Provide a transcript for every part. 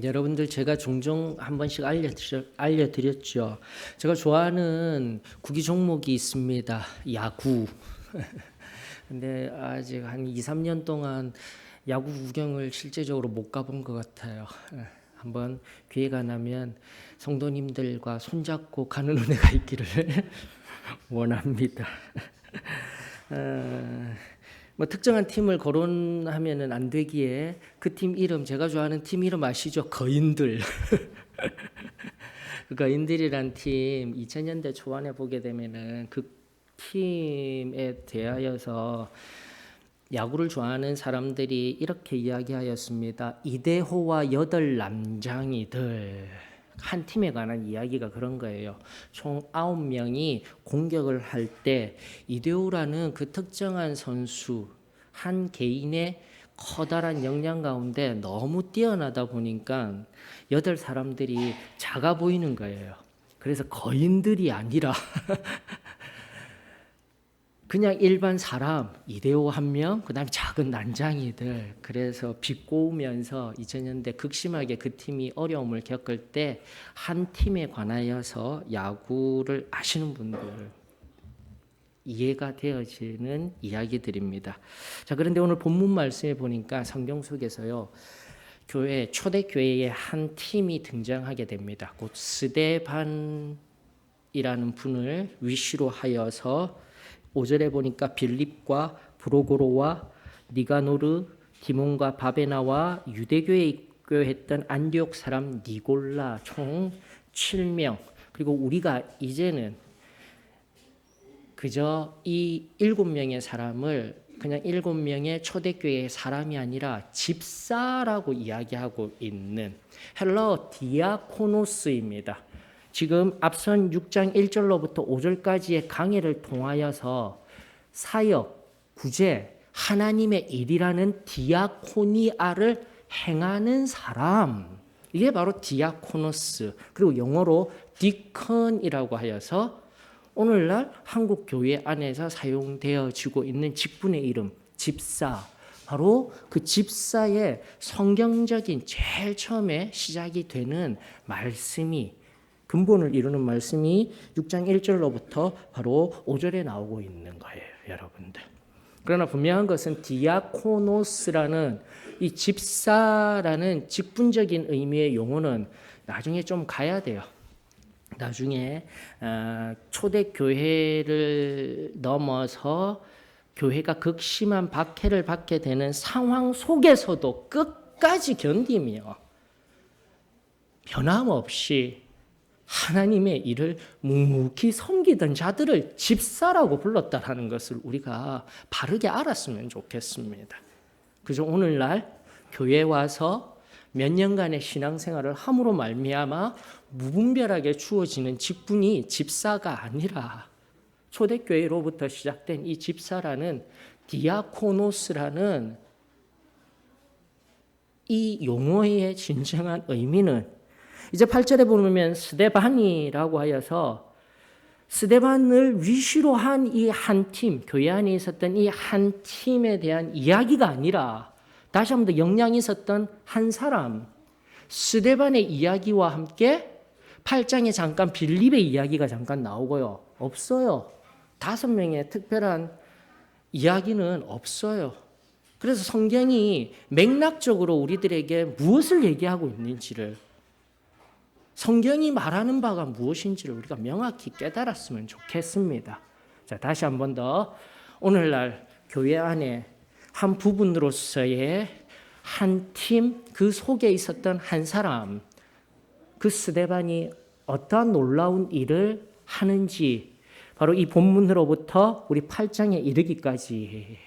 여러분들 제가 종종 한 번씩 알려드렸죠. 제가 좋아하는 구기 종목이 있습니다. 야구. 근데 아직 한 2, 3년 동안 야구 구경을 실제적으로 못 가본 것 같아요. 한번 기회가 나면 성도님들과 손잡고 가는 은혜가 있기를 원합니다. 뭐 특정한 팀을 거론하면은 안 되기에 그 팀 이름, 제가 좋아하는 팀 이름 아시죠? 거인들. 그 거인들이란 팀 2000년대 초반에 보게 되면은 그 팀에 대하여서 야구를 좋아하는 사람들이 이렇게 이야기하였습니다. 이대호와 8남장이들. 한 팀에 관한 이야기가 그런 거예요. 총 9명이 공격을 할 때 이대호라는 그 특정한 선수 한 개인의 커다란 역량 가운데 너무 뛰어나다 보니까 8사람들이 작아 보이는 거예요. 그래서 거인들이 아니라 그냥 일반 사람, 이대호 한 명, 그 다음에 작은 난장이들. 그래서 비꼬우면서 2000년대 극심하게 그 팀이 어려움을 겪을 때 한 팀에 관하여서 야구를 아시는 분들 이해가 되어지는 이야기들입니다. 자, 그런데 오늘 본문 말씀에 보니까 성경 속에서요, 초대교회의 한 팀이 등장하게 됩니다. 곧 스데반이라는 분을 위시로 하여서 5절에 보니까 빌립과 브로고로와 니가노르, 디몬과 바베나와 유대교에 입교했던 안디옥 사람 니골라 총 7명. 그리고 우리가 이제는 그저 이 7명의 사람을 그냥 7명의 초대교회의 사람이 아니라 집사라고 이야기하고 있는 헬라어 디아코노스입니다. 지금 앞선 6장 1절로부터 5절까지의 강해를 통하여서 사역, 구제, 하나님의 일이라는 디아코니아를 행하는 사람, 이게 바로 디아코노스, 그리고 영어로 디컨이라고 하여서 오늘날 한국 교회 안에서 사용되어지고 있는 직분의 이름, 집사. 바로 그 집사의 성경적인 제일 처음에 시작이 되는 말씀이, 근본을 이루는 말씀이 6장 1절로부터 바로 5절에 나오고 있는 거예요, 여러분들. 그러나 분명한 것은 디아코노스라는 이 집사라는 직분적인 의미의 용어는 나중에 좀 가야 돼요. 나중에 초대교회를 넘어서 교회가 극심한 박해를 받게 되는 상황 속에서도 끝까지 견디며 변함없이 하나님의 일을 묵묵히 섬기던 자들을 집사라고 불렀다라는 것을 우리가 바르게 알았으면 좋겠습니다. 그죠? 오늘날 교회에 와서 몇 년간의 신앙생활을 함으로 말미암아 무분별하게 주어지는 직분이 집사가 아니라 초대교회로부터 시작된 이 집사라는 디아코노스라는 이 용어의 진정한 의미는 이제 8절에 보면 스데반이라고 하여서 스데반을 위시로 한 이 한 팀, 교회 안에 있었던 이 한 팀에 대한 이야기가 아니라 다시 한 번 더 역량이 있었던 한 사람, 스데반의 이야기와 함께 8장에 잠깐 빌립의 이야기가 잠깐 나오고요. 없어요. 5명의 특별한 이야기는 없어요. 그래서 성경이 맥락적으로 우리들에게 무엇을 얘기하고 있는지를, 성경이 말하는 바가 무엇인지를 우리가 명확히 깨달았으면 좋겠습니다. 자, 다시 한 번 더 오늘날 교회 안에 한 부분으로서의 한 팀, 그 속에 있었던 한 사람, 그 스데반이 어떠한 놀라운 일을 하는지 바로 이 본문으로부터 우리 8장에 이르기까지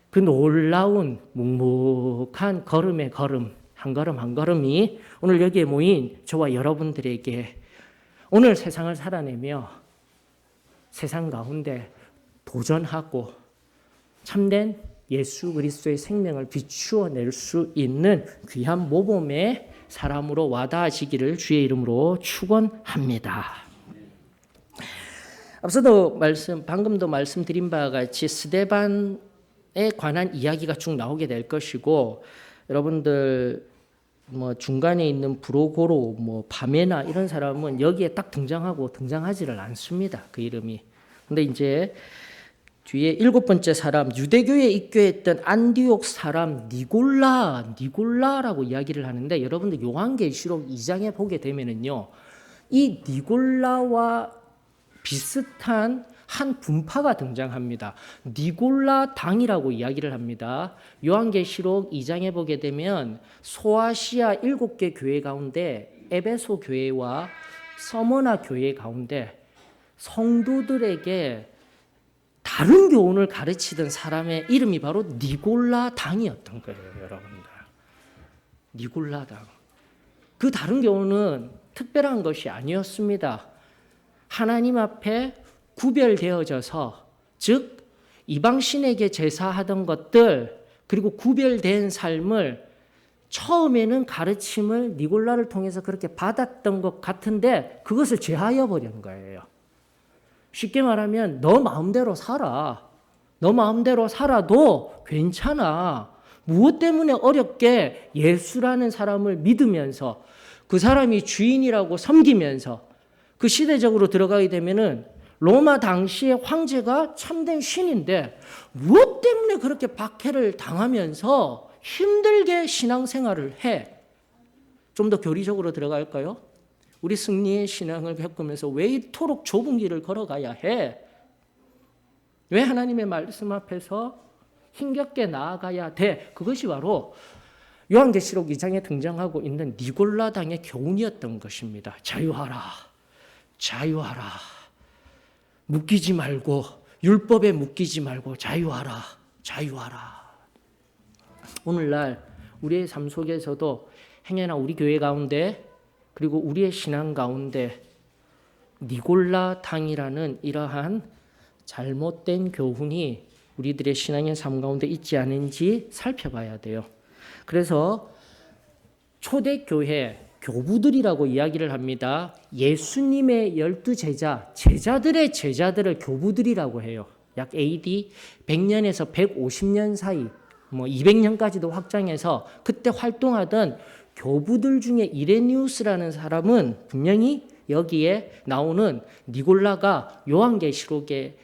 그 놀라운 묵묵한 걸음의 걸음, 한 걸음 한 걸음이 오늘 여기에 모인 저와 여러분들에게 오늘 세상을 살아내며 세상 가운데 도전하고 참된 예수 그리스도의 생명을 비추어 낼 수 있는 귀한 모범의 사람으로 와닿아지기를 주의 이름으로 축원합니다. 앞서도 방금도 말씀드린 바와 같이 스데반에 관한 이야기가 쭉 나오게 될 것이고, 여러분들 뭐 중간에 있는 브로고로 뭐 바메나 이런 사람은 여기에 딱 등장하고 등장하지를 않습니다. 그 이름이. 근데 이제 뒤에 7번째 사람, 유대교에 입교했던 안디옥 사람 니골라라고 이야기를 하는데, 여러분들 요한계시록 2장에 보게 되면은요, 이 니골라와 비슷한 한 분파가 등장합니다. 니골라 당이라고 이야기를 합니다. 요한계시록 2장에 보게 되면 소아시아 7개 교회 가운데 에베소 교회와 서머나 교회 가운데 성도들에게 다른 교훈을 가르치던 사람의 이름이 바로 니골라 당이었던 거예요, 여러분들. 니골라 당. 그 다른 교훈은 특별한 것이 아니었습니다. 하나님 앞에 구별되어져서, 즉 이방신에게 제사하던 것들, 그리고 구별된 삶을 처음에는 가르침을 니골라를 통해서 그렇게 받았던 것 같은데 그것을 제하여 버린 거예요. 쉽게 말하면 너 마음대로 살아. 너 마음대로 살아도 괜찮아. 무엇 때문에 어렵게 예수라는 사람을 믿으면서 그 사람이 주인이라고 섬기면서 그 시대적으로 들어가게 되면은 로마 당시의 황제가 참된 신인데 무엇 때문에 그렇게 박해를 당하면서 힘들게 신앙생활을 해? 좀 더 교리적으로 들어갈까요? 우리 승리의 신앙을 겪으면서 왜 이토록 좁은 길을 걸어가야 해? 왜 하나님의 말씀 앞에서 힘겹게 나아가야 돼? 그것이 바로 요한계시록 2장에 등장하고 있는 니골라당의 교훈이었던 것입니다. 자유하라. 자유하라. 묶이지 말고, 율법에 묶이지 말고 자유하라. 자유하라. 오늘날 우리의 삶 속에서도 행여나 우리 교회 가운데, 그리고 우리의 신앙 가운데 니골라 당이라는 이러한 잘못된 교훈이 우리들의 신앙의 삶 가운데 있지 않은지 살펴봐야 돼요. 그래서 초대교회 교부들이라고 이야기를 합니다. 예수님의 12제자, 제자들의 제자들을 교부들이라고 해요. 약 AD 100년에서 150년 사이, 200년까지도 확장해서 그때 활동하던 교부들 중에 이레니우스라는 사람은 분명히 여기에 나오는 니골라가 요한계시록에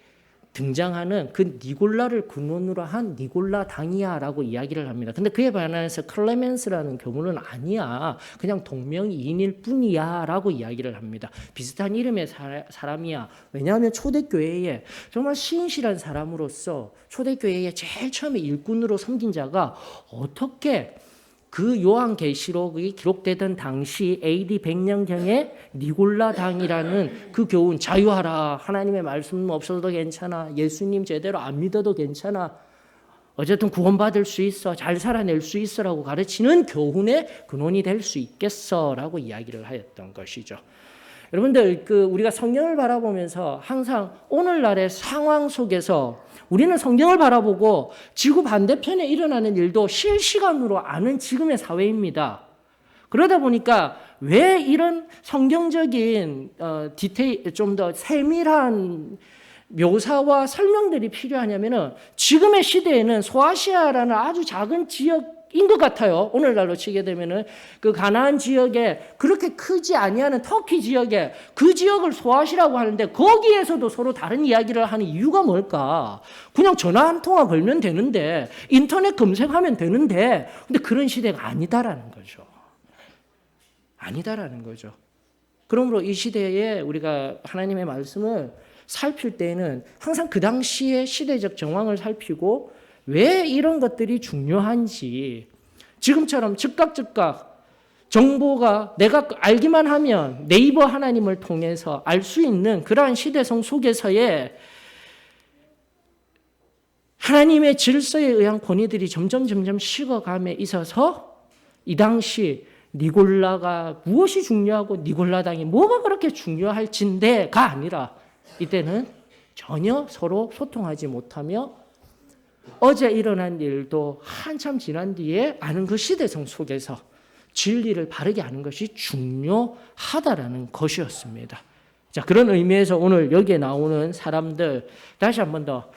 등장하는 그 니골라를 근원으로 한 니골라 당이야라고 이야기를 합니다. 근데 그에 반해서 클레멘스라는 교문은 아니야. 그냥 동명이인일 뿐이야라고 이야기를 합니다. 비슷한 이름의 사람이야. 왜냐하면 초대교회에 정말 신실한 사람으로서 초대교회에 제일 처음에 일꾼으로 섬긴 자가 어떻게 그 요한계시록이 기록되던 당시 AD 100년경에 니골라 당이라는 그 교훈, 자유하라, 하나님의 말씀 없어도 괜찮아, 예수님 제대로 안 믿어도 괜찮아, 어쨌든 구원받을 수 있어, 잘 살아낼 수 있어라고 가르치는 교훈의 근원이 될 수 있겠어라고 이야기를 하였던 것이죠. 여러분들, 우리가 성경을 바라보면서 항상 오늘날의 상황 속에서 우리는 성경을 바라보고 지구 반대편에 일어나는 일도 실시간으로 아는 지금의 사회입니다. 그러다 보니까 왜 이런 성경적인 디테일, 좀 더 세밀한 묘사와 설명들이 필요하냐면은 지금의 시대에는 소아시아라는 아주 작은 지역인 것 같아요. 오늘날로 치게 되면은 그 가나안 지역에 그렇게 크지 아니하는 터키 지역에 그 지역을 소아시라고 하는데 거기에서도 서로 다른 이야기를 하는 이유가 뭘까? 그냥 전화 한 통화 걸면 되는데 인터넷 검색하면 되는데 근데 그런 시대가 아니다라는 거죠. 아니다라는 거죠. 그러므로 이 시대에 우리가 하나님의 말씀을 살필 때에는 항상 그 당시의 시대적 정황을 살피고 왜 이런 것들이 중요한지, 지금처럼 즉각 정보가 내가 알기만 하면 네이버 하나님을 통해서 알 수 있는 그러한 시대성 속에서의 하나님의 질서에 의한 권위들이 점점 식어감에 있어서 이 당시 니골라가 무엇이 중요하고 니골라당이 뭐가 그렇게 중요할진데가 아니라 이때는 전혀 서로 소통하지 못하며 어제 일어난 일도 한참 지난 뒤에 아는 그 시대성 속에서 진리를 바르게 아는 것이 중요하다라는 것이었습니다. 자, 그런 의미에서 오늘 여기에 나오는 사람들 다시 한 번 더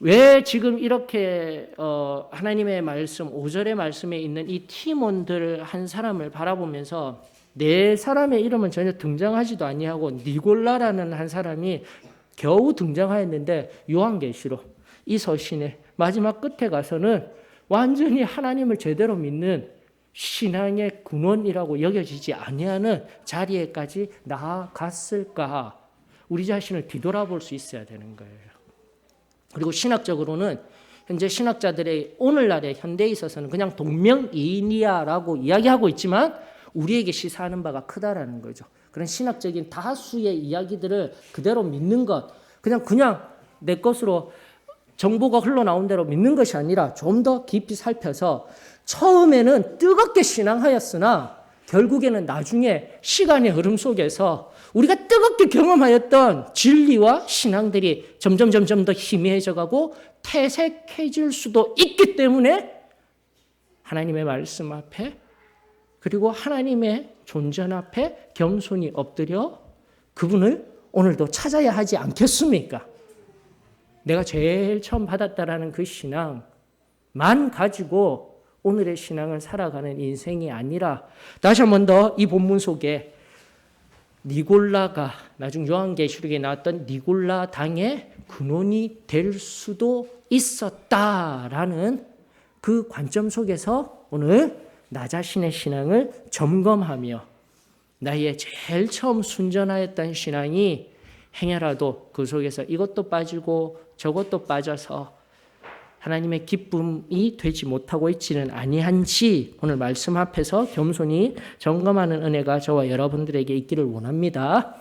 왜 지금 이렇게 하나님의 말씀 5절의 말씀에 있는 이 팀원들 한 사람을 바라보면서 네 사람의 이름은 전혀 등장하지도 아니하고 니골라라는 한 사람이 겨우 등장하였는데 요한계시록 이 서신의 마지막 끝에 가서는 완전히 하나님을 제대로 믿는 신앙의 근원이라고 여겨지지 아니하는 자리에까지 나아갔을까? 우리 자신을 뒤돌아볼 수 있어야 되는 거예요. 그리고 신학적으로는 현재 신학자들의 오늘날의 현대에 있어서는 그냥 동명이인이야라고 이야기하고 있지만 우리에게 시사하는 바가 크다라는 거죠. 그런 신학적인 다수의 이야기들을 그대로 믿는 것, 그냥 내 것으로 정보가 흘러나온 대로 믿는 것이 아니라 좀 더 깊이 살펴서 처음에는 뜨겁게 신앙하였으나 결국에는 나중에 시간의 흐름 속에서 우리가 뜨겁게 경험하였던 진리와 신앙들이 점점 더 희미해져 가고 퇴색해질 수도 있기 때문에 하나님의 말씀 앞에 그리고 하나님의 존전 앞에 겸손히 엎드려 그분을 오늘도 찾아야 하지 않겠습니까? 내가 제일 처음 받았다라는 그 신앙만 가지고 오늘의 신앙을 살아가는 인생이 아니라 다시 한 번 더 이 본문 속에 니골라가 나중 요한계시록에 나왔던 니골라 당의 근원이 될 수도 있었다라는 그 관점 속에서 오늘 나 자신의 신앙을 점검하며 나의 제일 처음 순전하였던 신앙이 행여라도 그 속에서 이것도 빠지고 저것도 빠져서 하나님의 기쁨이 되지 못하고 있지는 아니한지 오늘 말씀 앞에서 겸손히 점검하는 은혜가 저와 여러분들에게 있기를 원합니다.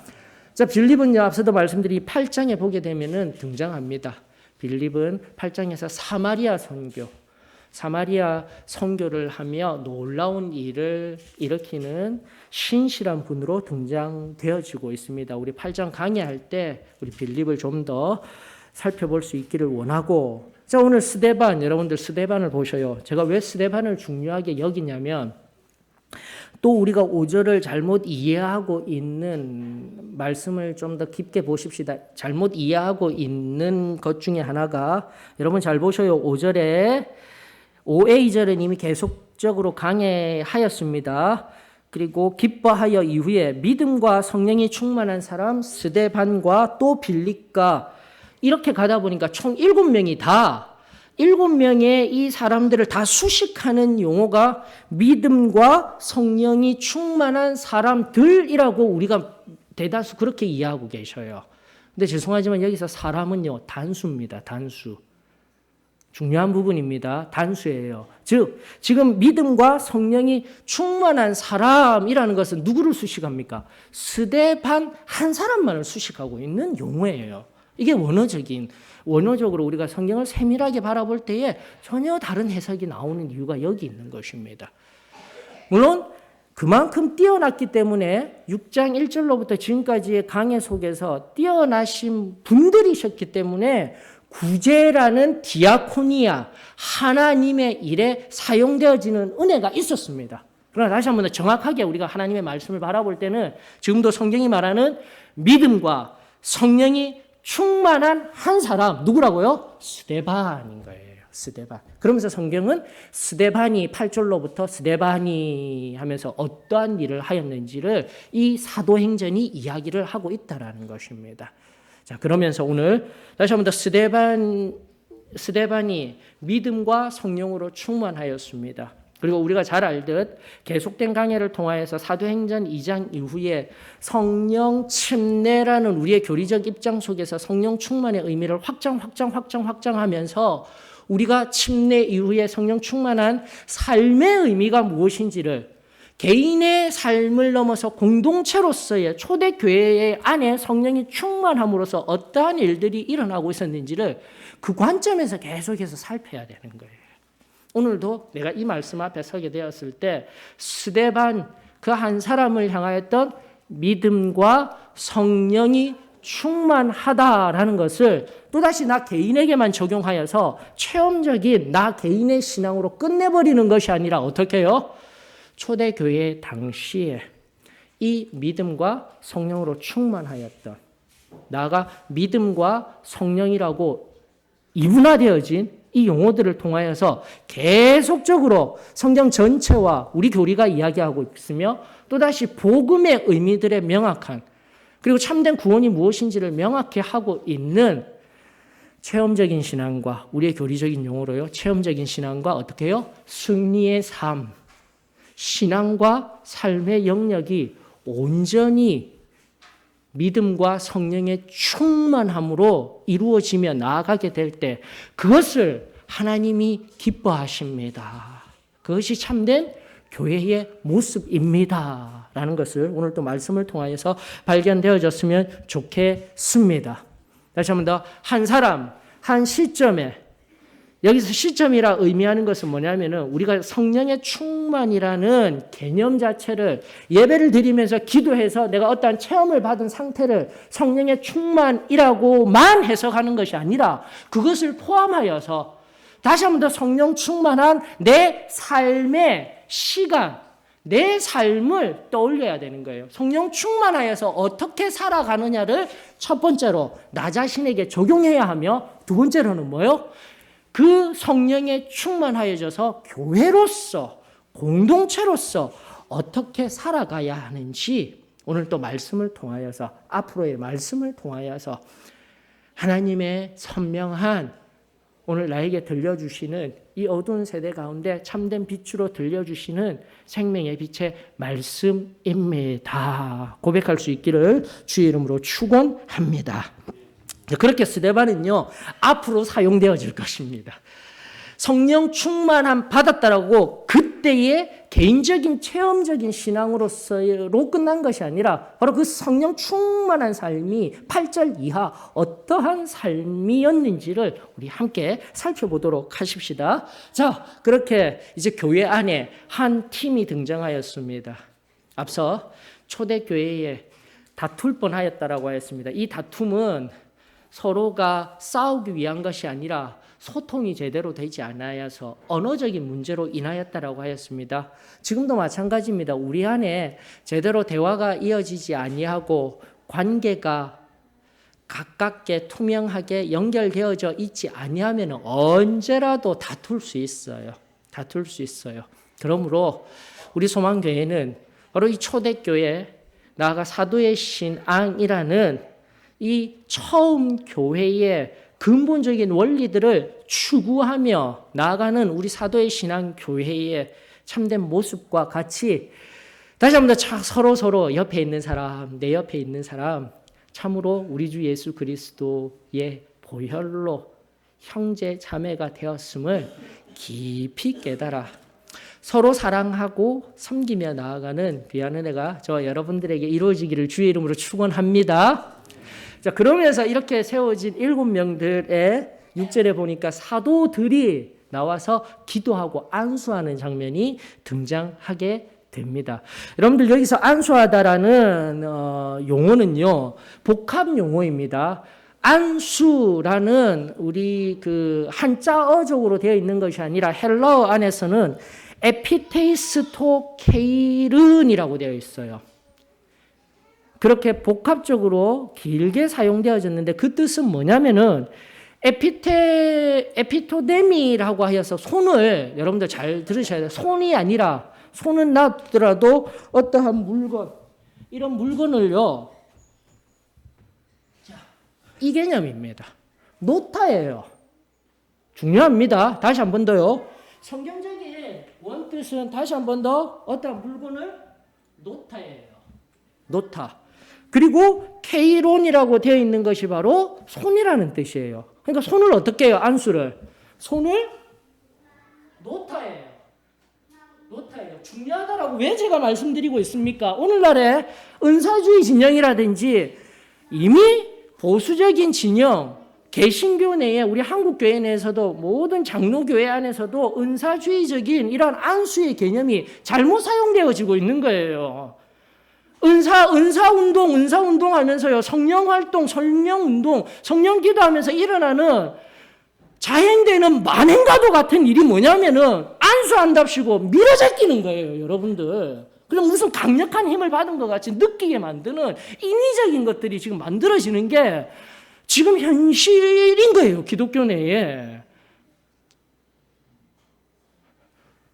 자, 빌립은요, 앞서도 말씀드린 8장에 보게 되면은 등장합니다. 빌립은 8장에서 사마리아 선교를 하며 놀라운 일을 일으키는 신실한 분으로 등장되어지고 있습니다. 우리 8장 강의할 때 우리 빌립을 좀 더 살펴볼 수 있기를 원하고, 자, 오늘 스데반, 여러분들 스데반을 보셔요. 제가 왜 스데반을 중요하게 여기냐면 또 우리가 5절을 잘못 이해하고 있는 말씀을 좀 더 깊게 보십시다. 잘못 이해하고 있는 것 중에 하나가 여러분 잘 보셔요. 5절에 5의 2절은 이미 계속적으로 강해하였습니다. 그리고 기뻐하여 이후에 믿음과 성령이 충만한 사람 스데반과 또 빌립과 이렇게 가다 보니까 총 7명의 이 사람들을 다 수식하는 용어가 믿음과 성령이 충만한 사람들이라고 우리가 대다수 그렇게 이해하고 계셔요. 근데 죄송하지만 여기서 사람은요, 단수입니다. 단수. 중요한 부분입니다. 단수예요. 즉, 지금 믿음과 성령이 충만한 사람이라는 것은 누구를 수식합니까? 스데반 한 사람만을 수식하고 있는 용어예요. 이게 원어적으로 우리가 성경을 세밀하게 바라볼 때에 전혀 다른 해석이 나오는 이유가 여기 있는 것입니다. 물론 그만큼 뛰어났기 때문에 6장 1절로부터 지금까지의 강해 속에서 뛰어나신 분들이셨기 때문에 구제라는 디아코니아, 하나님의 일에 사용되어지는 은혜가 있었습니다. 그러나 다시 한번 더 정확하게 우리가 하나님의 말씀을 바라볼 때는 지금도 성경이 말하는 믿음과 성령이 충만한 한 사람, 누구라고요? 스데반인 거예요. 스데반. 그러면서 성경은 스데반이 8절로부터 스데반이 하면서 어떠한 일을 하였는지를 이 사도행전이 이야기를 하고 있다라는 것입니다. 자, 그러면서 오늘 다시 한번 더 스데반이 믿음과 성령으로 충만하였습니다. 그리고 우리가 잘 알듯 계속된 강해를 통하여서 사도행전 2장 이후에 성령 침례라는 우리의 교리적 입장 속에서 성령 충만의 의미를 확장하면서 우리가 침례 이후에 성령 충만한 삶의 의미가 무엇인지를 개인의 삶을 넘어서 공동체로서의 초대교회 안에 성령이 충만함으로써 어떠한 일들이 일어나고 있었는지를 그 관점에서 계속해서 살펴야 되는 거예요. 오늘도 내가 이 말씀 앞에 서게 되었을 때 스데반 그 한 사람을 향하였던 믿음과 성령이 충만하다라는 것을 또다시 나 개인에게만 적용하여서 체험적인 나 개인의 신앙으로 끝내버리는 것이 아니라 어떻게 해요? 초대교회 당시에 이 믿음과 성령으로 충만하였던, 나가 믿음과 성령이라고 이분화되어진 이 용어들을 통하여서 계속적으로 성경 전체와 우리 교리가 이야기하고 있으며 또다시 복음의 의미들의 명확한 그리고 참된 구원이 무엇인지를 명확히 하고 있는 체험적인 신앙과 우리의 교리적인 용어로요. 체험적인 신앙과 어떻게 해요? 승리의 삶, 신앙과 삶의 영역이 온전히 믿음과 성령의 충만함으로 이루어지며 나아가게 될 때 그것을 하나님이 기뻐하십니다. 그것이 참된 교회의 모습입니다. 라는 것을 오늘 또 말씀을 통하여서 발견되어졌으면 좋겠습니다. 다시 한 번 더, 한 사람, 한 시점에, 여기서 시점이라 의미하는 것은 뭐냐면은 우리가 성령의 충만이라는 개념 자체를 예배를 드리면서 기도해서 내가 어떠한 체험을 받은 상태를 성령의 충만이라고만 해석하는 것이 아니라 그것을 포함하여서 다시 한 번 더 성령 충만한 내 삶의 시간, 내 삶을 떠올려야 되는 거예요. 성령 충만하여서 어떻게 살아가느냐를 첫 번째로 나 자신에게 적용해야 하며 두 번째로는 뭐예요? 그 성령에 충만하여져서 교회로서 공동체로서 어떻게 살아가야 하는지 오늘 또 말씀을 통하여서 앞으로의 말씀을 통하여서 하나님의 선명한 오늘 나에게 들려주시는 이 어두운 세대 가운데 참된 빛으로 들려주시는 생명의 빛의 말씀입니다. 고백할 수 있기를 주의 이름으로 축원합니다. 그렇게 스데반은요 앞으로 사용되어질 것입니다. 성령 충만함 받았다라고 그때의 개인적인 체험적인 신앙으로서로 끝난 것이 아니라 바로 그 성령 충만한 삶이 8절 이하 어떠한 삶이었는지를 우리 함께 살펴보도록 하십시다. 자, 그렇게 이제 교회 안에 한 팀이 등장하였습니다. 앞서 초대교회에 다툴 뻔하였다라고 하였습니다. 이 다툼은 서로가 싸우기 위한 것이 아니라 소통이 제대로 되지 않아서 언어적인 문제로 인하였다라고 하였습니다. 지금도 마찬가지입니다. 우리 안에 제대로 대화가 이어지지 아니하고 관계가 가깝게 투명하게 연결되어져 있지 아니하면 언제라도 다툴 수 있어요. 다툴 수 있어요. 그러므로 우리 소망교회는 바로 이 초대교회 나아가 사도의 신앙이라는 이 처음 교회의 근본적인 원리들을 추구하며 나아가는 우리 사도의 신앙 교회의 참된 모습과 같이 다시 한번 더 서로 옆에 있는 사람, 내 옆에 있는 사람 참으로 우리 주 예수 그리스도의 보혈로 형제 자매가 되었음을 깊이 깨달아 서로 사랑하고 섬기며 나아가는 귀한 은혜가 저와 여러분들에게 이루어지기를 주의 이름으로 축원합니다. 자, 그러면서 이렇게 세워진 7명들의 6절에 보니까 사도들이 나와서 기도하고 안수하는 장면이 등장하게 됩니다. 여러분들 여기서 안수하다라는 용어는요 복합 용어입니다. 안수라는 우리 그 한자어적으로 되어 있는 것이 아니라 헬라어 안에서는 에피테이스토 케이른이라고 되어 있어요. 그렇게 복합적으로 길게 사용되어졌는데 그 뜻은 뭐냐면은 에피토데미라고 하여서 손을 여러분들 잘 들으셔야 돼요. 손이 아니라 손은 놔두더라도 어떠한 물건 이런 물건을요. 이 개념입니다. 노타예요. 중요합니다. 다시 한 번 더요. 성경적인 원뜻은 다시 한 번 더 어떠한 물건을 노타예요. 노타. 그리고 케이론이라고 되어 있는 것이 바로 손이라는 뜻이에요. 그러니까 손을 어떻게 해요? 안수를. 손을 노타예요. 노타예요. 중요하다라고 왜 제가 말씀드리고 있습니까? 오늘날의 은사주의 진영이라든지 이미 보수적인 진영, 개신교 내에 우리 한국교회 내에서도 모든 장로교회 안에서도 은사주의적인 이런 안수의 개념이 잘못 사용되어지고 있는 거예요. 은사운동 하면서요, 성령활동, 성령운동, 성령기도 하면서 일어나는 자행되는 만행과도 같은 일이 뭐냐면은 안수한답시고 밀어제끼는 거예요, 여러분들. 그냥 무슨 강력한 힘을 받은 것 같이 느끼게 만드는 인위적인 것들이 지금 만들어지는 게 지금 현실인 거예요. 기독교 내에.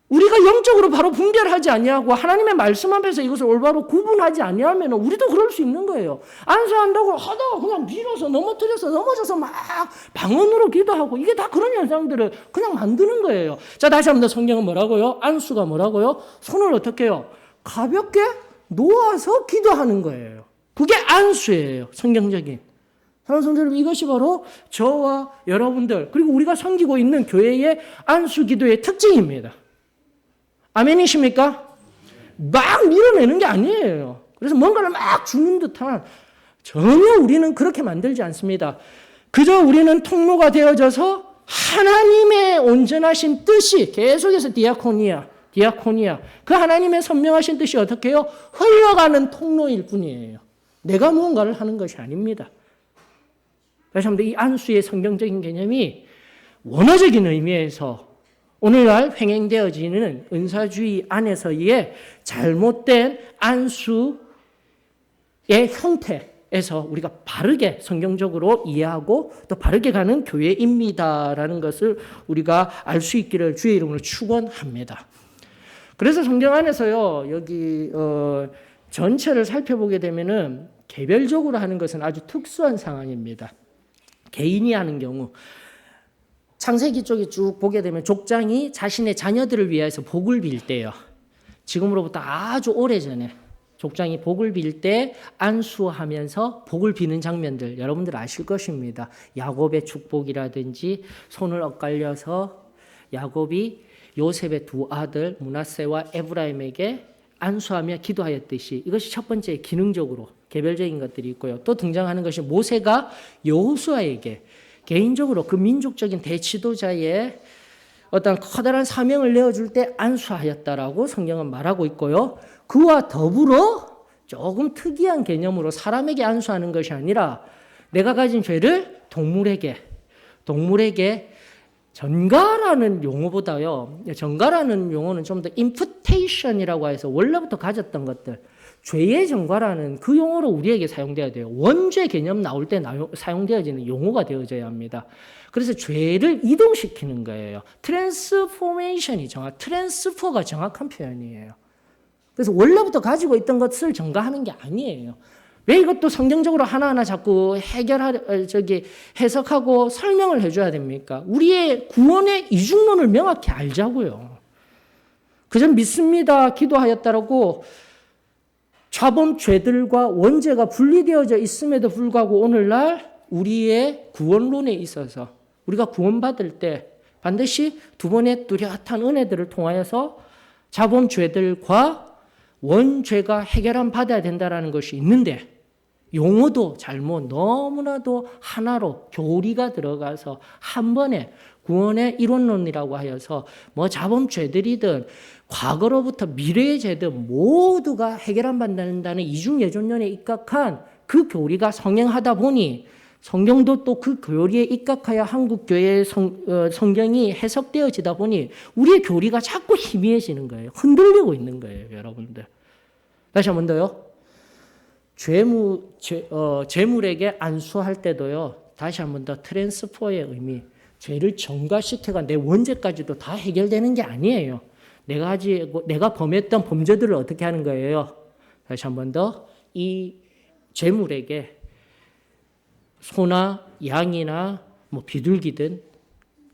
우리가 영적으로 바로 분별하지 아니하고 하나님의 말씀 앞에서 이것을 올바로 구분하지 아니하면 우리도 그럴 수 있는 거예요. 안수한다고 하다가 그냥 밀어서 넘어져서 막 방언으로 기도하고 이게 다 그런 현상들을 그냥 만드는 거예요. 자, 다시 한번 더 성경은 뭐라고요? 안수가 뭐라고요? 손을 어떻게 해요? 가볍게 놓아서 기도하는 거예요. 그게 안수예요. 성경적인. 사랑하는 성도 여러분, 이것이 바로 저와 여러분들 그리고 우리가 섬기고 있는 교회의 안수 기도의 특징입니다. 아멘이십니까? 막 밀어내는 게 아니에요. 그래서 뭔가를 막 주는 듯한 전혀 우리는 그렇게 만들지 않습니다. 그저 우리는 통로가 되어져서 하나님의 온전하신 뜻이 계속해서 디아코니아 그 하나님의 선명하신 뜻이 어떻게 해요? 흘러가는 통로일 뿐이에요. 내가 무언가를 하는 것이 아닙니다. 다시 한번 이 안수의 성경적인 개념이 원어적인 의미에서 오늘날 횡행되어지는 은사주의 안에서의 잘못된 안수의 형태에서 우리가 바르게 성경적으로 이해하고 또 바르게 가는 교회입니다라는 것을 우리가 알 수 있기를 주의 이름으로 축원합니다. 그래서 성경 안에서요, 여기 전체를 살펴보게 되면은 개별적으로 하는 것은 아주 특수한 상황입니다. 개인이 하는 경우. 창세기 쪽에 쭉 보게 되면 족장이 자신의 자녀들을 위해서 복을 빌 때요. 지금으로부터 아주 오래전에 족장이 복을 빌 때 안수하면서 복을 비는 장면들 여러분들 아실 것입니다. 야곱의 축복이라든지 손을 엇갈려서 야곱이 요셉의 두 아들 므낫세와 에브라임에게 안수하며 기도하였듯이 이것이 첫 번째 기능적으로 개별적인 것들이 있고요. 또 등장하는 것이 모세가 여호수아에게 개인적으로 그 민족적인 대지도자의 어떤 커다란 사명을 내어줄 때 안수하였다라고 성경은 말하고 있고요. 그와 더불어 조금 특이한 개념으로 사람에게 안수하는 것이 아니라 내가 가진 죄를 동물에게 전가라는 용어보다요. 전가라는 용어는 좀 더 임프테이션이라고 해서 원래부터 가졌던 것들. 죄의 전가라는 그 용어로 우리에게 사용되어야 돼요. 원죄 개념 나올 때 사용되어지는 용어가 되어져야 합니다. 그래서 죄를 이동시키는 거예요. 트랜스퍼가 정확한 표현이에요. 그래서 원래부터 가지고 있던 것을 전가하는 게 아니에요. 왜 이것도 성경적으로 하나하나 자꾸 해석하고 설명을 해줘야 됩니까? 우리의 구원의 이중론을 명확히 알자고요. 그저 믿습니다, 기도하였다라고 자범 죄들과 원죄가 분리되어져 있음에도 불구하고 오늘날 우리의 구원론에 있어서 우리가 구원받을 때 반드시 두 번의 뚜렷한 은혜들을 통하여서 자범 죄들과 원죄가 해결함 받아야 된다는 것이 있는데 용어도 잘못 너무나도 하나로 교리가 들어가서 한 번에 구원의 이론론이라고 하여서 뭐 자범 죄들이든 과거로부터 미래의 죄든 모두가 해결함 받는다는 이중예존론에 입각한 그 교리가 성행하다 보니 성경도 또 그 교리에 입각하여 한국교회의 성경이 해석되어지다 보니 우리의 교리가 자꾸 희미해지는 거예요. 흔들리고 있는 거예요, 여러분들. 다시 한 번 더요. 죄물에게 안수할 때도요. 다시 한 번 더 트랜스퍼의 의미. 죄를 전가시켜가 내 원죄까지도 다 해결되는 게 아니에요. 내가 범했던 범죄들을 어떻게 하는 거예요? 다시 한 번 더 이 죄물에게 소나 양이나 뭐 비둘기든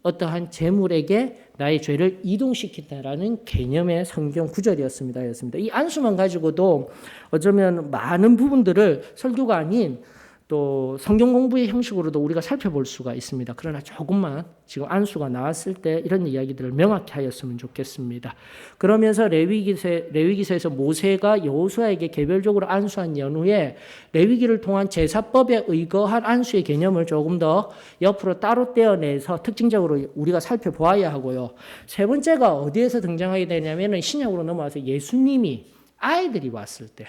어떠한 재물에게 나의 죄를 이동시킨다라는 개념의 성경 구절이었습니다. 이 안수만 가지고도 어쩌면 많은 부분들을 설교가 아닌 또 성경 공부의 형식으로도 우리가 살펴볼 수가 있습니다. 그러나 조금만 지금 안수가 나왔을 때 이런 이야기들을 명확히 하였으면 좋겠습니다. 그러면서 레위기서에서 모세가 여호수아에게 개별적으로 안수한 연후에 레위기를 통한 제사법에 의거한 안수의 개념을 조금 더 옆으로 따로 떼어내서 특징적으로 우리가 살펴보아야 하고요. 세 번째가 어디에서 등장하게 되냐면 신약으로 넘어와서 예수님이 아이들이 왔을 때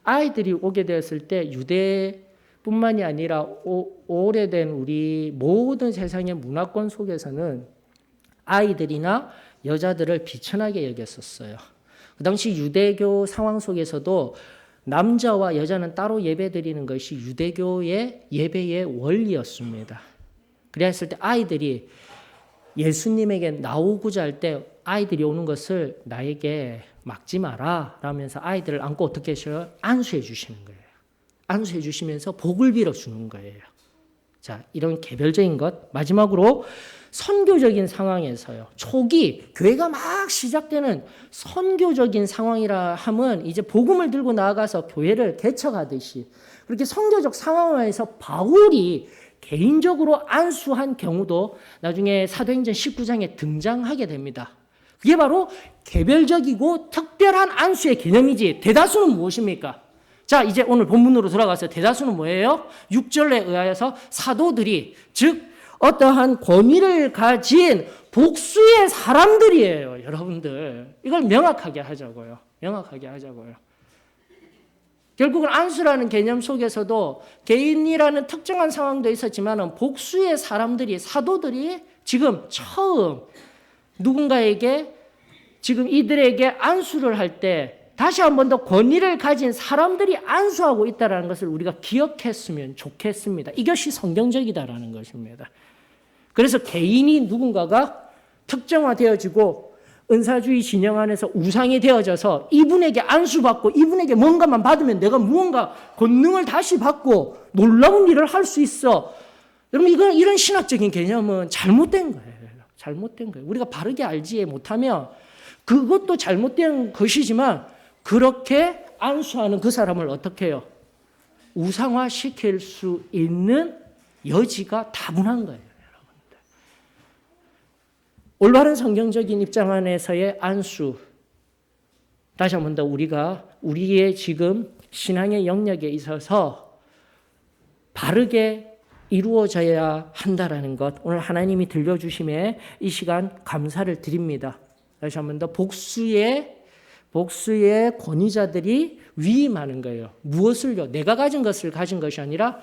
아이들이 오게 되었을 때 유대뿐만이 아니라 오래된 우리 모든 세상의 문화권 속에서는 아이들이나 여자들을 비천하게 여겼었어요. 그 당시 유대교 상황 속에서도 남자와 여자는 따로 예배드리는 것이 유대교의 예배의 원리였습니다. 그랬을 때 아이들이 예수님에게 나오고자 할 때 아이들이 오는 것을 나에게 막지 마라 라면서 아이들을 안고 어떻게 하셔요? 안수해 주시는 거예요. 안수해 주시면서 복을 빌어 주는 거예요. 자, 이런 개별적인 것. 마지막으로 선교적인 상황에서요. 초기 교회가 막 시작되는 선교적인 상황이라 하면 이제 복음을 들고 나아가서 교회를 개척하듯이 그렇게 선교적 상황에서 바울이 개인적으로 안수한 경우도 나중에 사도행전 19장에 등장하게 됩니다. 그게 바로 개별적이고 특별한 안수의 개념이지 대다수는 무엇입니까? 자, 이제 오늘 본문으로 돌아가서 대다수는 뭐예요? 6절에 의하여서 사도들이 즉 어떠한 권위를 가진 복수의 사람들이에요. 여러분들 이걸 명확하게 하자고요. 명확하게 하자고요. 결국은 안수라는 개념 속에서도 개인이라는 특정한 상황도 있었지만 복수의 사람들이 사도들이 지금 처음 누군가에게 지금 이들에게 안수를 할 때 다시 한 번 더 권위를 가진 사람들이 안수하고 있다는 것을 우리가 기억했으면 좋겠습니다. 이것이 성경적이다라는 것입니다. 그래서 개인이 누군가가 특정화되어지고 은사주의 진영 안에서 우상이 되어져서 이분에게 안수받고 이분에게 뭔가만 받으면 내가 무언가 권능을 다시 받고 놀라운 일을 할 수 있어. 여러분 이런 신학적인 개념은 잘못된 거예요. 잘못된 거예요. 우리가 바르게 알지 못하면 그것도 잘못된 것이지만 그렇게 안수하는 그 사람을 어떻게 해요? 우상화시킬 수 있는 여지가 다분한 거예요. 올바른 성경적인 입장 안에서의 안수, 다시 한 번 더 우리가 우리의 지금 신앙의 영역에 있어서 바르게 이루어져야 한다라는 것, 오늘 하나님이 들려주심에 이 시간 감사를 드립니다. 다시 한 번 더 복수의 권위자들이 위임하는 거예요. 무엇을요? 내가 가진 것을 가진 것이 아니라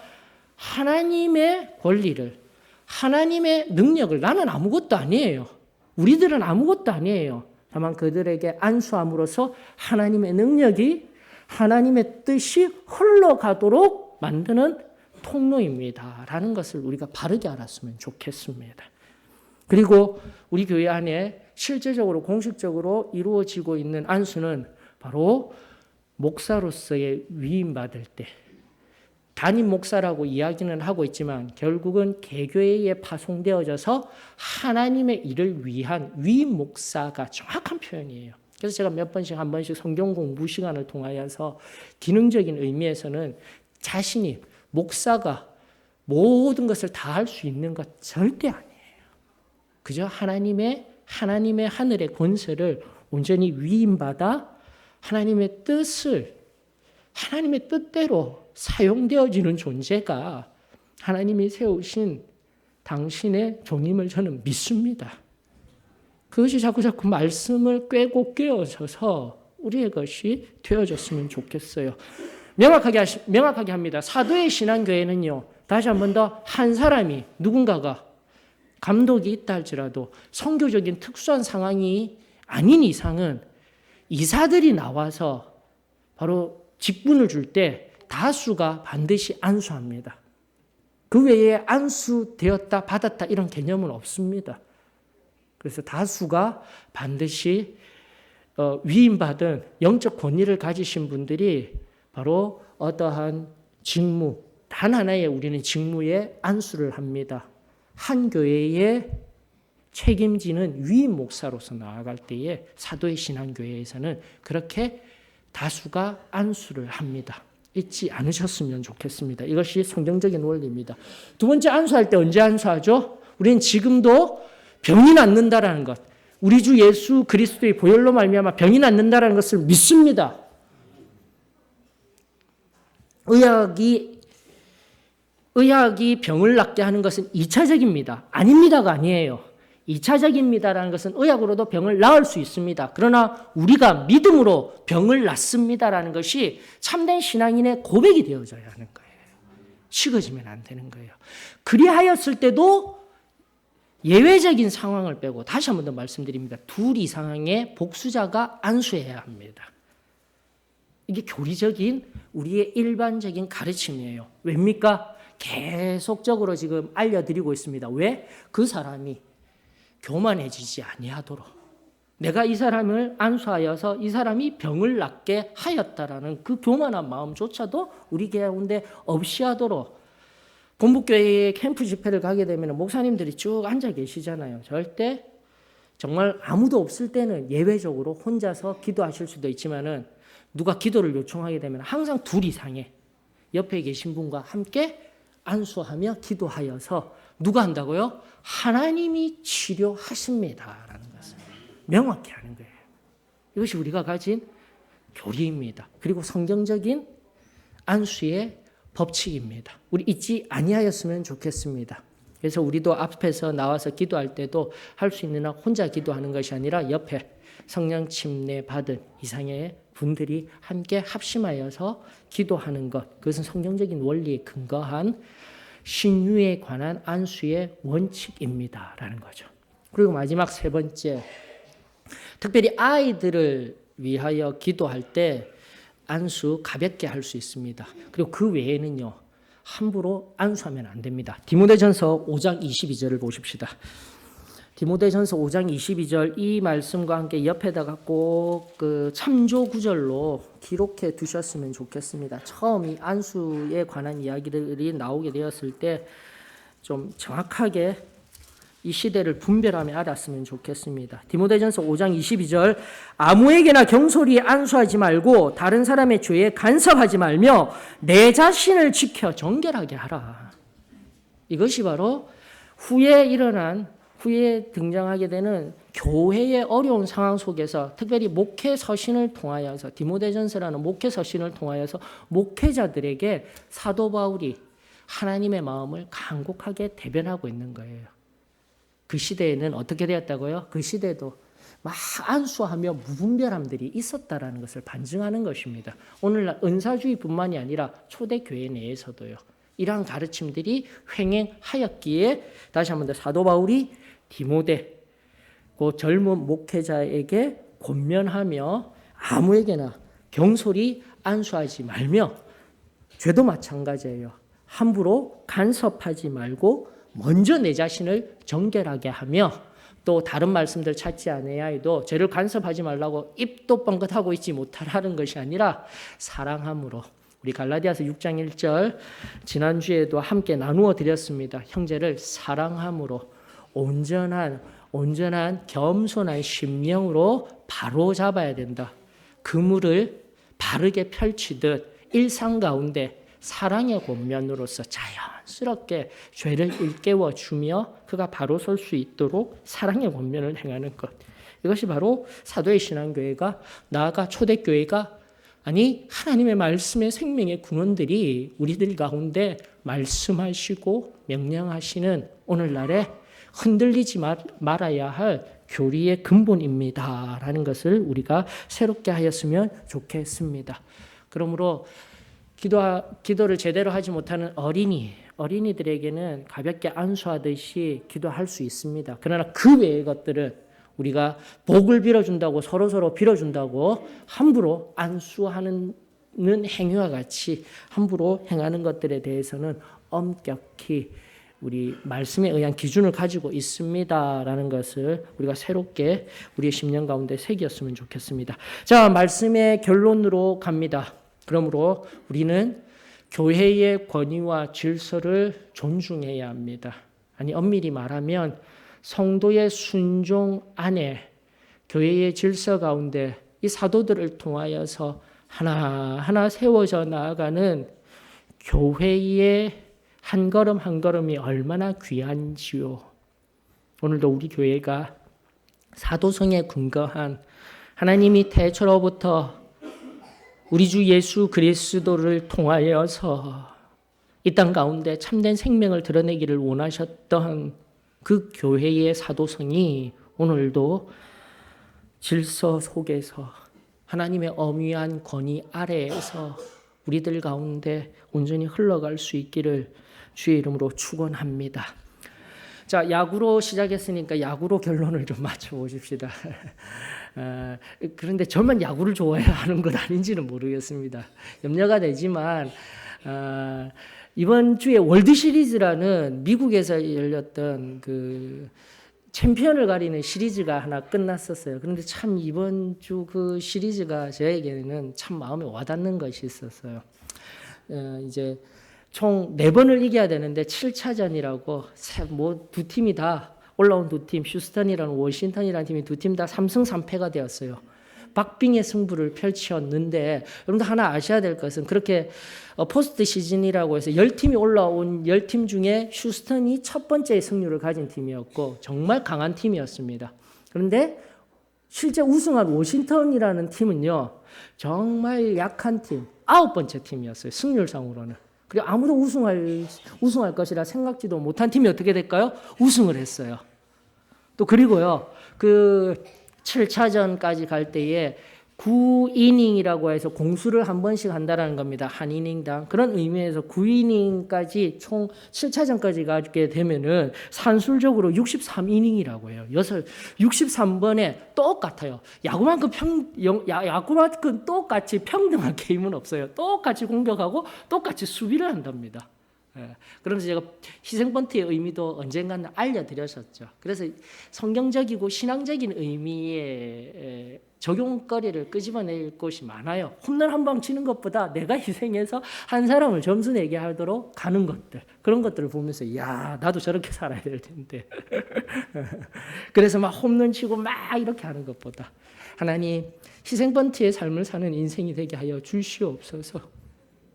하나님의 권리를, 하나님의 능력을. 나는 아무것도 아니에요. 우리들은 아무것도 아니에요. 다만 그들에게 안수함으로써 하나님의 능력이 하나님의 뜻이 흘러가도록 만드는 통로입니다. 라는 것을 우리가 바르게 알았으면 좋겠습니다. 그리고 우리 교회 안에 실제적으로 공식적으로 이루어지고 있는 안수는 바로 목사로서의 위임받을 때, 담임 목사라고 이야기는 하고 있지만 결국은 개교회에 파송되어져서 하나님의 일을 위한 위임 목사가 정확한 표현이에요. 그래서 제가 한 번씩 성경 공부 시간을 통하여서 기능적인 의미에서는 자신이 목사가 모든 것을 다 할 수 있는 것 절대 아니에요. 그저 하나님의 하늘의 권세를 온전히 위임받아 하나님의 뜻대로 사용되어지는 존재가 하나님이 세우신 당신의 종임을 저는 믿습니다. 그것이 자꾸 말씀을 꿰고 꿰어져서 우리의 것이 되어졌으면 좋겠어요. 명확하게 합니다. 사도의 신앙교회는요, 다시 한 번 더 한 사람이 누군가가 감독이 있다 할지라도 선교적인 특수한 상황이 아닌 이상은 이사들이 나와서 바로 직분을 줄 때 다수가 반드시 안수합니다. 그 외에 안수되었다 받았다 이런 개념은 없습니다. 그래서 다수가 반드시 위임받은 영적 권위를 가지신 분들이 바로 어떠한 직무, 단 하나의 우리는 직무에 안수를 합니다. 한 교회에 책임지는 위임 목사로서 나아갈 때에 사도의 신앙교회에서는 그렇게 다수가 안수를 합니다. 잊지 않으셨으면 좋겠습니다. 이것이 성경적인 원리입니다. 두 번째, 안수할 때 언제 안수하죠? 우리는 지금도 병이 낫는다라는 것, 우리 주 예수 그리스도의 보혈로 말미암아 병이 낫는다라는 것을 믿습니다. 의학이 병을 낫게 하는 것은 2차적입니다. 아닙니다가 아니에요. 2차적입니다라는 것은 의학으로도 병을 나을 수 있습니다. 그러나 우리가 믿음으로 병을 낫습니다라는 것이 참된 신앙인의 고백이 되어져야 하는 거예요. 식어지면 안 되는 거예요. 그리하였을 때도 예외적인 상황을 빼고 다시 한 번 더 말씀드립니다. 둘 이상의 복수자가 안수해야 합니다. 이게 교리적인 우리의 일반적인 가르침이에요. 왜입니까? 계속적으로 지금 알려드리고 있습니다. 왜? 그 사람이 교만해지지 아니하도록, 내가 이 사람을 안수하여서 이 사람이 병을 낫게 하였다라는 그 교만한 마음조차도 우리 가운데 없이 하도록. 본부교회에 캠프 집회를 가게 되면 목사님들이 쭉 앉아 계시잖아요. 절대 정말 아무도 없을 때는 예외적으로 혼자서 기도하실 수도 있지만은 누가 기도를 요청하게 되면 항상 둘 이상의 옆에 계신 분과 함께 안수하며 기도하여서 누가 한다고요? 하나님이 치료하십니다라는 것을 명확히 하는 거예요. 이것이 우리가 가진 교리입니다. 그리고 성경적인 안수의 법칙입니다. 우리 잊지 아니하였으면 좋겠습니다. 그래서 우리도 앞에서 나와서 기도할 때도 할 수 있는 한 혼자 기도하는 것이 아니라 옆에 성령 침례 받은 이상의 분들이 함께 합심하여서 기도하는 것, 그것은 성경적인 원리에 근거한 신유에 관한 안수의 원칙입니다라는 거죠. 그리고 마지막 세 번째, 특별히 아이들을 위하여 기도할 때 안수 가볍게 할 수 있습니다. 그리고 그 외에는요, 함부로 안수하면 안 됩니다. 디모데전서 5장 22절을 보십시다. 디모데전서 5장 22절 이 말씀과 함께 옆에다가 꼭 그 참조 구절로 기록해 두셨으면 좋겠습니다. 처음 이 안수에 관한 이야기들이 나오게 되었을 때 좀 정확하게 이 시대를 분별하며 알았으면 좋겠습니다. 디모데전서 5장 22절 아무에게나 경솔히 안수하지 말고 다른 사람의 죄에 간섭하지 말며 내 자신을 지켜 정결하게 하라. 이것이 바로 후에 등장하게 되는 교회의 어려운 상황 속에서 특별히 목회 서신을 통하여서 디모데전서라는 목회 서신을 통하여서 목회자들에게 사도 바울이 하나님의 마음을 간곡하게 대변하고 있는 거예요. 그 시대에는 어떻게 되었다고요? 그 시대도 막 안수하며 무분별함들이 있었다라는 것을 반증하는 것입니다. 오늘날 은사주의뿐만이 아니라 초대교회 내에서도요. 이러한 가르침들이 횡행하였기에 다시 한번 더 사도 바울이 디모데 그 젊은 목회자에게 권면하며 아무에게나 경솔히 안수하지 말며 죄도 마찬가지예요. 함부로 간섭하지 말고 먼저 내 자신을 정결하게 하며 또 다른 말씀들 찾지 않아야 해도 죄를 간섭하지 말라고 입도 뻥긋하고 있지 못하라는 것이 아니라 사랑함으로 우리 갈라디아서 6장 1절 지난주에도 함께 나누어 드렸습니다. 형제를 사랑함으로 온전한 겸손한 심령으로 바로 잡아야 된다. 그물을 바르게 펼치듯 일상 가운데 사랑의 권면으로서 자연스럽게 죄를 일깨워 주며 그가 바로 설 수 있도록 사랑의 권면을 행하는 것. 이것이 바로 사도의 신앙교회가 나아가 초대교회가 아니 하나님의 말씀의 생명의 군원들이 우리들 가운데 말씀하시고 명령하시는 오늘날에 흔들리지 말아야 할 교리의 근본입니다라는 것을 우리가 새롭게 하였으면 좋겠습니다. 그러므로 기도를 제대로 하지 못하는 어린이들에게는 가볍게 안수하듯이 기도할 수 있습니다. 그러나 그 외의 것들은 우리가 복을 빌어준다고 서로 빌어준다고 함부로 안수하는 행위와 같이 함부로 행하는 것들에 대해서는 엄격히 우리 말씀에 의한 기준을 가지고 있습니다라는 것을 우리가 새롭게 우리의 심령 가운데 새겼으면 좋겠습니다. 자, 말씀의 결론으로 갑니다. 그러므로 우리는 교회의 권위와 질서를 존중해야 합니다. 아니 엄밀히 말하면 성도의 순종 안에 교회의 질서 가운데 이 사도들을 통하여서 하나하나 세워져 나아가는 교회의 한 걸음 한 걸음이 얼마나 귀한지요. 오늘도 우리 교회가 사도성에 근거한 하나님이 태초로부터 우리 주 예수 그리스도를 통하여서 이 땅 가운데 참된 생명을 드러내기를 원하셨던 그 교회의 사도성이 오늘도 질서 속에서 하나님의 엄위한 권위 아래에서 우리들 가운데 온전히 흘러갈 수 있기를 주의 이름으로 축원합니다. 자, 야구로 시작했으니까 야구로 결론을 좀 맞춰보십시다. 그런데 저만 야구를 좋아해야 하는 것 아닌지는 모르겠습니다. 염려가 되지만 이번 주에 월드 시리즈라는 미국에서 열렸던 그 챔피언을 가리는 시리즈가 하나 끝났었어요. 그런데 참 이번 주 그 시리즈가 저에게는 참 마음에 와닿는 것이 있었어요. 이제 총 4번을 이겨야 되는데 7차전이라고 뭐 두 팀이 다 올라온 두 팀, 휴스턴이라는 워싱턴이라는 팀이 두 팀 다 3승 3패가 되었어요. 박빙의 승부를 펼쳤는데 여러분들 하나 아셔야 될 것은 그렇게 포스트 시즌이라고 해서 10팀이 올라온 10팀 중에 휴스턴이 첫 번째 승률을 가진 팀이었고 정말 강한 팀이었습니다. 그런데 실제 우승한 워싱턴이라는 팀은요. 정말 약한 팀, 9번째 팀이었어요. 승률상으로는. 그리고 아무도 우승할 것이라 생각지도 못한 팀이 어떻게 될까요? 우승을 했어요. 또 그리고요. 그 7차전까지 갈 때에 9이닝이라고 해서 공수를 한 번씩 한다라는 겁니다. 한 이닝당. 그런 의미에서 9이닝까지 총 7차전까지 가게 되면은 산술적으로 63이닝이라고 해요. 63번에 똑같아요. 야구만큼 똑같이 평등한 게임은 없어요. 똑같이 공격하고 똑같이 수비를 한답니다. 그러면서 제가 희생번트의 의미도 언젠가는 알려드렸었죠. 그래서 성경적이고 신앙적인 의미의 적용거리를 끄집어낼 곳이 많아요. 홈런 한 방 치는 것보다 내가 희생해서 한 사람을 점수 내게 하도록 가는 것들, 그런 것들을 보면서 야, 나도 저렇게 살아야 될 텐데. 그래서 막 홈런 치고 막 이렇게 하는 것보다 하나님 희생번트의 삶을 사는 인생이 되게 하여 주시옵소서.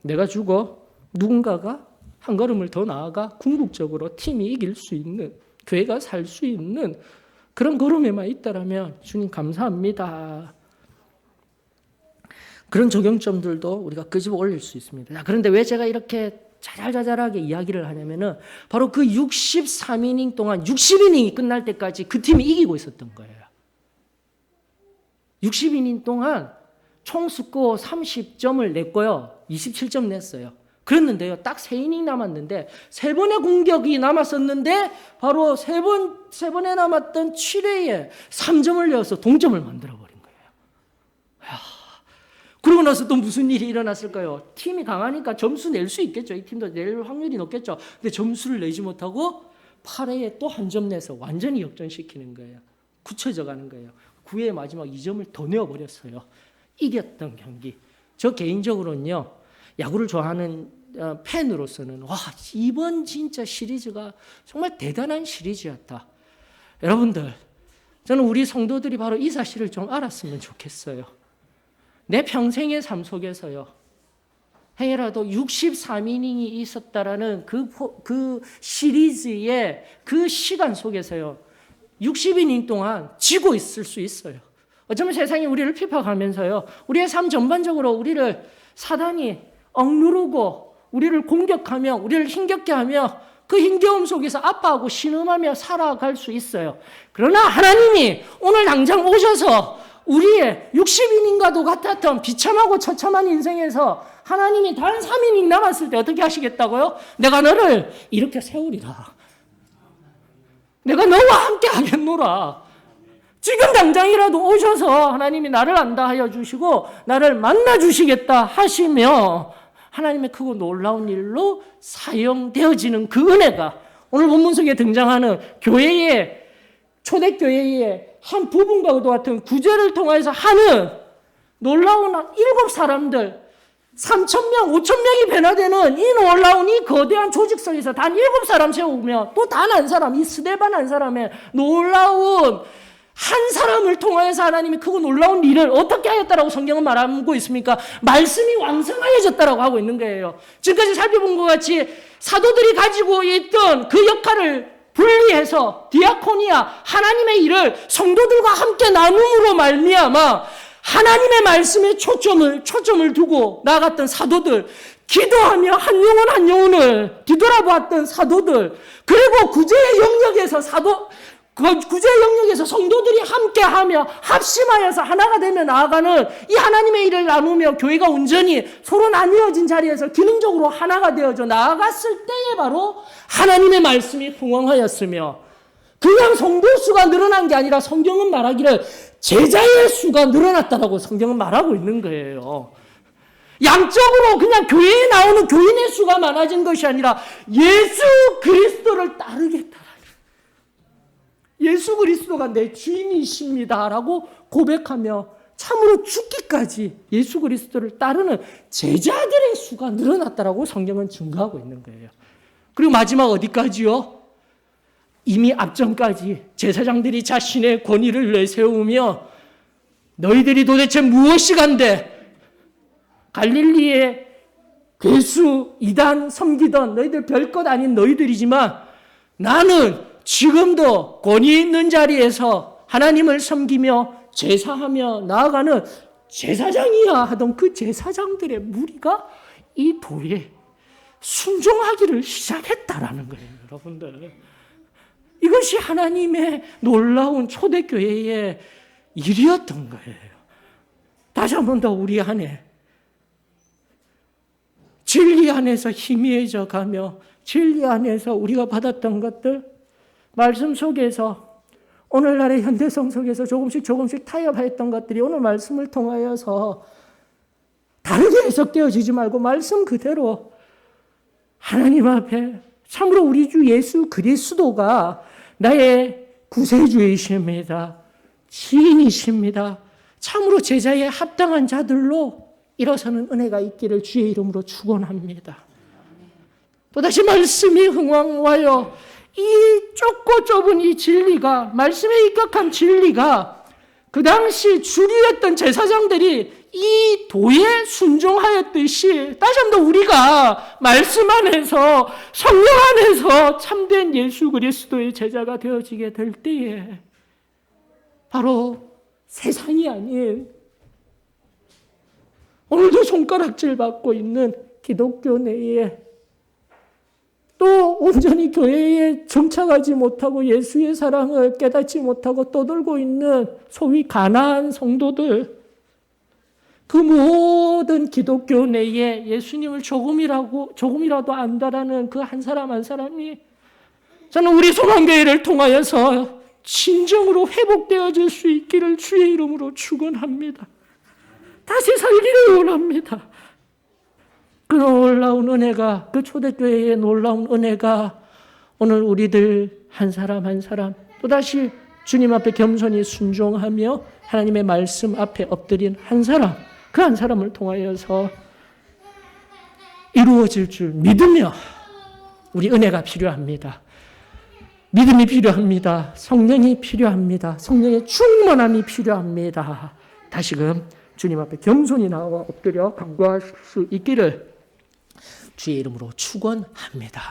내가 죽어 누군가가 한 걸음을 더 나아가 궁극적으로 팀이 이길 수 있는, 교회가 살 수 있는 그런 걸음에만 있다라면 주님 감사합니다. 그런 적용점들도 우리가 끄집어 올릴 수 있습니다. 그런데 왜 제가 이렇게 자잘자잘하게 이야기를 하냐면은 바로 그 63이닝 동안 60이닝이 끝날 때까지 그 팀이 이기고 있었던 거예요. 60이닝 동안 총 스코어 30점을 냈고요. 27점 냈어요. 그랬는데요. 딱 3이닝 남았는데 3번의 공격이 남았었는데 바로 3번에 남았던 7회에 3점을 내어서 동점을 만들어버린 거예요. 그러고 나서 또 무슨 일이 일어났을까요? 팀이 강하니까 점수 낼 수 있겠죠. 이 팀도 낼 확률이 높겠죠. 근데 점수를 내지 못하고 8회에 또 한 점 내서 완전히 역전시키는 거예요. 굳혀져 가는 거예요. 9회 마지막 2점을 더 내어버렸어요. 이겼던 경기. 저 개인적으로는요. 야구를 좋아하는 팬으로서는 와, 이번 진짜 시리즈가 정말 대단한 시리즈였다. 여러분들, 저는 우리 성도들이 바로 이 사실을 좀 알았으면 좋겠어요. 내 평생의 삶 속에서요. 행여라도 63이닝이 있었다라는 그 시리즈의 그 시간 속에서요. 60이닝 동안 지고 있을 수 있어요. 어쩌면 세상이 우리를 핍박하면서요. 우리의 삶 전반적으로 우리를 사단이 억누르고 우리를 공격하며 우리를 힘겹게 하며 그 힘겨움 속에서 아파하고 신음하며 살아갈 수 있어요. 그러나 하나님이 오늘 당장 오셔서 우리의 60이닝과도 같았던 비참하고 처참한 인생에서 하나님이 단 3이닝 남았을 때 어떻게 하시겠다고요? 내가 너를 이렇게 세우리라. 내가 너와 함께 하겠노라. 지금 당장이라도 오셔서 하나님이 나를 안다 하여 주시고 나를 만나 주시겠다 하시며 하나님의 크고 놀라운 일로 사용되어지는 그 은혜가 오늘 본문 속에 등장하는 교회의 초대교회의 한 부분과도 같은 구절을 통해서 하는 놀라운 7사람들 3,000명, 5,000명이 변화되는 이 놀라운 이 거대한 조직 속에서 단 7사람 세우며 또 단 한 사람, 이 스데반 한 사람의 놀라운 한 사람을 통하여서 하나님이 크고 놀라운 일을 어떻게 하였다라고 성경은 말하고 있습니까? 말씀이 왕성하여졌다라고 하고 있는 거예요. 지금까지 살펴본 것 같이 사도들이 가지고 있던 그 역할을 분리해서 디아코니아, 하나님의 일을 성도들과 함께 나눔으로 말미암아 하나님의 말씀에 초점을 두고 나아갔던 사도들, 기도하며 한 영혼 한 영혼을 뒤돌아보았던 사도들, 그리고 구제의 영역에서 구제 영역에서 성도들이 함께하며 합심하여서 하나가 되며 나아가는 이 하나님의 일을 나누며 교회가 온전히 서로 나뉘어진 자리에서 기능적으로 하나가 되어져 나아갔을 때에 바로 하나님의 말씀이 흥왕하였으며, 그냥 성도 수가 늘어난 게 아니라 성경은 말하기를 제자의 수가 늘어났다라고 성경은 말하고 있는 거예요. 양적으로 그냥 교회에 나오는 교인의 수가 많아진 것이 아니라 예수 그리스도를 따르겠다. 예수 그리스도가 내 주인이십니다라고 고백하며 참으로 죽기까지 예수 그리스도를 따르는 제자들의 수가 늘어났다라고 성경은 증거하고 있는 거예요. 그리고 마지막 어디까지요? 이미 앞전까지 제사장들이 자신의 권위를 내세우며 너희들이 도대체 무엇이 간데 갈릴리의 괴수 이단 섬기던 너희들 별것 아닌 너희들이지만 나는 지금도 권위 있는 자리에서 하나님을 섬기며 제사하며 나아가는 제사장이야 하던 그 제사장들의 무리가 이 도에 순종하기를 시작했다라는 거예요, 여러분들. 이것이 하나님의 놀라운 초대교회의 일이었던 거예요. 다시 한 번 더 우리 안에 진리 안에서 희미해져 가며 진리 안에서 우리가 받았던 것들, 말씀 속에서 오늘날의 현대성 속에서 조금씩 타협하였던 것들이 오늘 말씀을 통하여서 다르게 해석되어지지 말고 말씀 그대로 하나님 앞에 참으로 우리 주 예수 그리스도가 나의 구세주이십니다. 지인이십니다. 참으로 제자에 합당한 자들로 일어서는 은혜가 있기를 주의 이름으로 축원합니다. 또다시 말씀이 흥왕하여 이 좁고 좁은 이 진리가, 말씀에 입각한 진리가 그 당시 주류였던 제사장들이 이 도에 순종하였듯이 다시 한번 우리가 말씀 안에서 성령 안에서 참된 예수 그리스도의 제자가 되어지게 될 때에 바로 세상이 아닌 오늘도 손가락질 받고 있는 기독교 내에 또 온전히 교회에 정착하지 못하고 예수의 사랑을 깨닫지 못하고 떠돌고 있는 소위 가난한 성도들, 그 모든 기독교 내에 예수님을 조금이라도 안다라는 그 한 사람 한 사람이 저는 우리 소망교회를 통하여서 진정으로 회복되어질 수 있기를 주의 이름으로 축원합니다. 다시 살기를 원합니다. 그 놀라운 은혜가, 그 초대교회의 놀라운 은혜가 오늘 우리들 한 사람 한 사람 또다시 주님 앞에 겸손히 순종하며 하나님의 말씀 앞에 엎드린 한 사람, 그 한 사람을 통하여서 이루어질 줄 믿으며 우리 은혜가 필요합니다. 믿음이 필요합니다. 성령이 필요합니다. 성령의 충만함이 필요합니다. 다시금 주님 앞에 겸손히 나와 엎드려 간구할 수 있기를 주의 이름으로 축원합니다.